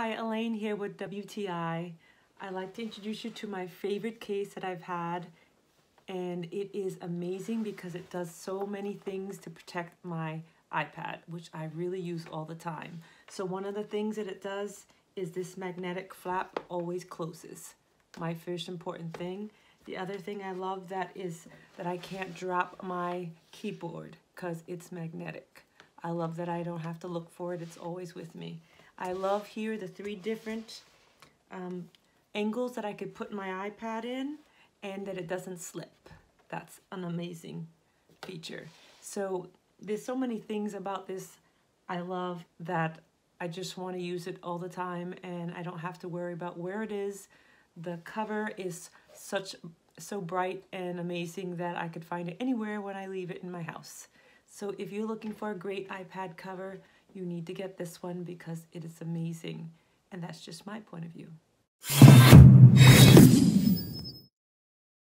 Hi, Elaine here with WTI. I'd like to introduce you to my favorite case that I've had, and it is amazing because it does so many things to protect my iPad, which I really use all the time. So one of the things that it does is this magnetic flap always closes. My first important thing. The other thing I love that is that I can't drop my keyboard because it's magnetic. I love that I don't have to look for it, it's always with me. I love here the 3 different angles that I could put my iPad in and that it doesn't slip. That's an amazing feature. So there's so many things about this I love that I just want to use it all the time and I don't have to worry about where it is. The cover is so bright and amazing that I could find it anywhere when I leave it in my house. So if you're looking for a great iPad cover, you need to get this one because it is amazing. And that's just my point of view.